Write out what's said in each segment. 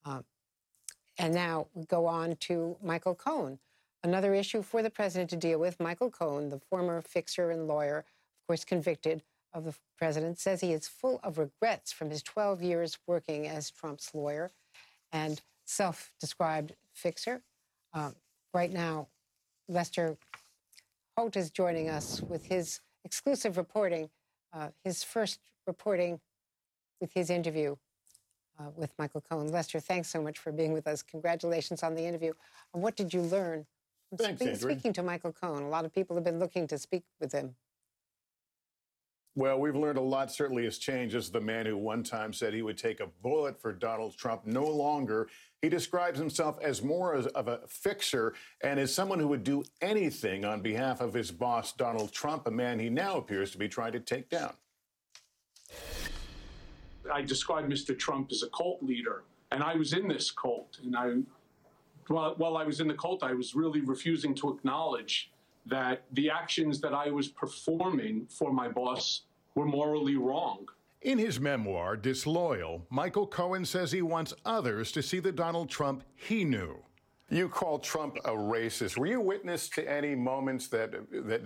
And now we go on to Michael Cohen. Another issue for the president to deal with. Michael Cohen, the former fixer and lawyer, of course convicted of the president, says he is full of regrets from his 12 years working as Trump's lawyer and self-described fixer. Right now, Lester Holt is joining us with his exclusive reporting, his first reporting with his interview with Michael Cohen. Lester, thanks so much for being with us. Congratulations on the interview. And what did you learn from speaking to Michael Cohen? A lot of people have been looking to speak with him. Well, we've learned a lot. Certainly has changed as the man who one time said he would take a bullet for Donald Trump. No longer. He describes himself as more of a fixer and as someone who would do anything on behalf of his boss, Donald Trump, a man he now appears to be trying to take down. I described Mr. Trump as a cult leader, and I was in this cult. And while I was in the cult, I was really refusing to acknowledge that the actions that I was performing for my boss were morally wrong. In his memoir, Disloyal, Michael Cohen says he wants others to see the Donald Trump he knew. You called Trump a racist. Were you witness to any moments that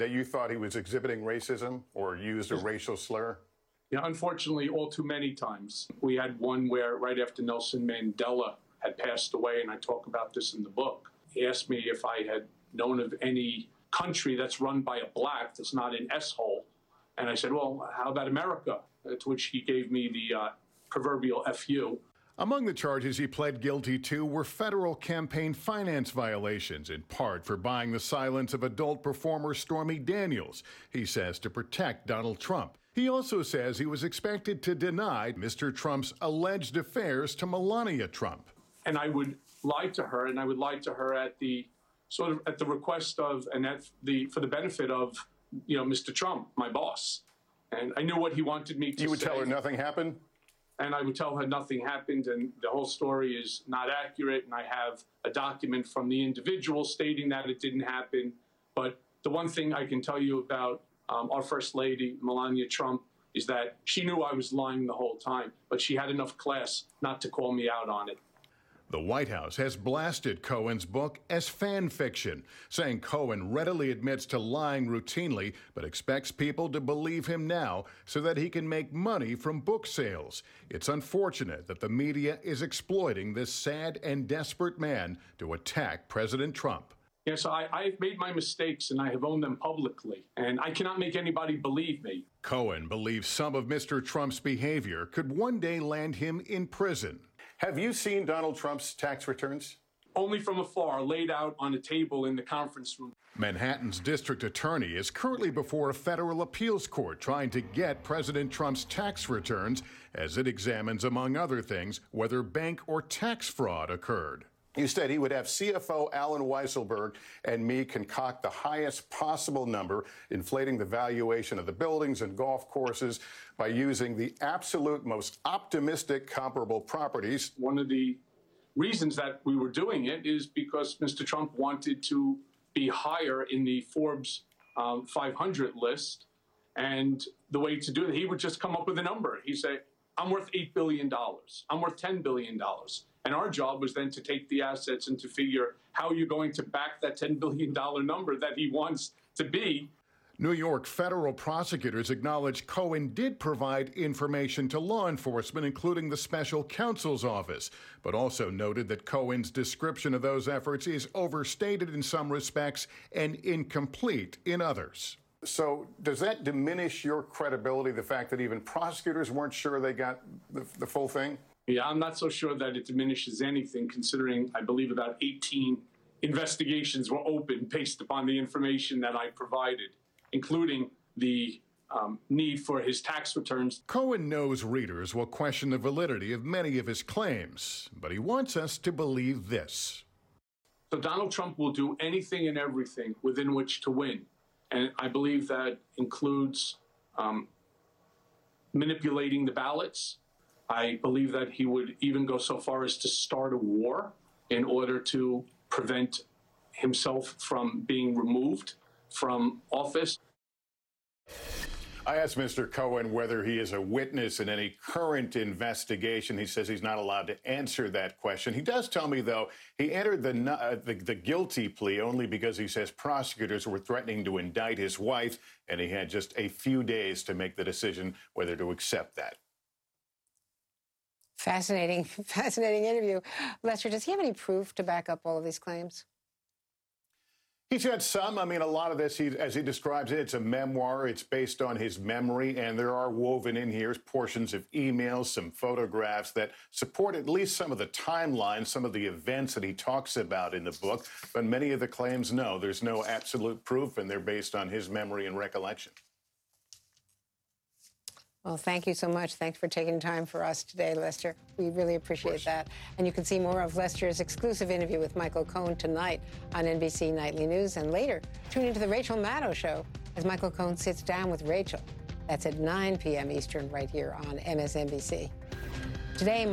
you thought he was exhibiting racism or used a racial slur? Yeah, unfortunately, all too many times. We had one where right after Nelson Mandela had passed away, and I talk about this in the book, he asked me if I had known of any country that's run by a black that's not an S-hole. And I said, well, how about America? To which he gave me the proverbial FU. Among the charges he pled guilty to were federal campaign finance violations, in part for buying the silence of adult performer Stormy Daniels, he says, to protect Donald Trump. He also says he was expected to deny Mr. Trump's alleged affairs to Melania Trump. And I would lie to her, and I would lie to her at the request of, and for the benefit of, Mr. Trump, my boss. And I knew what he wanted me to say. You would tell her nothing happened? And I would tell her nothing happened, and the whole story is not accurate, and I have a document from the individual stating that it didn't happen. But the one thing I can tell you about our First Lady, Melania Trump, is that she knew I was lying the whole time, but she had enough class not to call me out on it. The White House has blasted Cohen's book as fan fiction, saying Cohen readily admits to lying routinely, but expects people to believe him now so that he can make money from book sales. It's unfortunate that the media is exploiting this sad and desperate man to attack President Trump. Yes, I've made my mistakes, and I have owned them publicly, and I cannot make anybody believe me. Cohen believes some of Mr. Trump's behavior could one day land him in prison. Have you seen Donald Trump's tax returns? Only from afar, laid out on a table in the conference room. Manhattan's district attorney is currently before a federal appeals court trying to get President Trump's tax returns as it examines, among other things, whether bank or tax fraud occurred. You said he would have CFO Alan Weisselberg and me concoct the highest possible number, inflating the valuation of the buildings and golf courses by using the absolute most optimistic comparable properties. One of the reasons that we were doing it is because Mr. Trump wanted to be higher in the Forbes 500 list. And the way to do it, he would just come up with a number. He'd say, I'm worth $8 billion. I'm worth $10 billion. And our job was then to take the assets and to figure how you're going to back that $10 billion number that he wants to be. New York federal prosecutors acknowledge Cohen did provide information to law enforcement, including the special counsel's office, but also noted that Cohen's description of those efforts is overstated in some respects and incomplete in others. So does that diminish your credibility, the fact that even prosecutors weren't sure they got the full thing? Yeah, I'm not so sure that it diminishes anything, considering I believe about 18 investigations were opened based upon the information that I provided, including the need for his tax returns. Cohen knows readers will question the validity of many of his claims, but he wants us to believe this. So Donald Trump will do anything and everything within which to win. And I believe that includes manipulating the ballots. I believe that he would even go so far as to start a war in order to prevent himself from being removed from office. I asked Mr. Cohen whether he is a witness in any current investigation. He says he's not allowed to answer that question. He does tell me, though, he entered the guilty plea only because he says prosecutors were threatening to indict his wife, and he had just a few days to make the decision whether to accept that. Fascinating, fascinating interview. Lester, does he have any proof to back up all of these claims? He's got some. I mean, a lot of this, as he describes it, it's a memoir. It's based on his memory, and there are woven in here portions of emails, some photographs that support at least some of the timelines, some of the events that he talks about in the book. But many of the claims, no, there's no absolute proof, and they're based on his memory and recollection. Well, thank you so much. Thanks for taking time for us today, Lester. We really appreciate that. And you can see more of Lester's exclusive interview with Michael Cohen tonight on NBC Nightly News. And later, tune into the Rachel Maddow Show as Michael Cohen sits down with Rachel. That's at 9 p.m. Eastern right here on MSNBC. Today,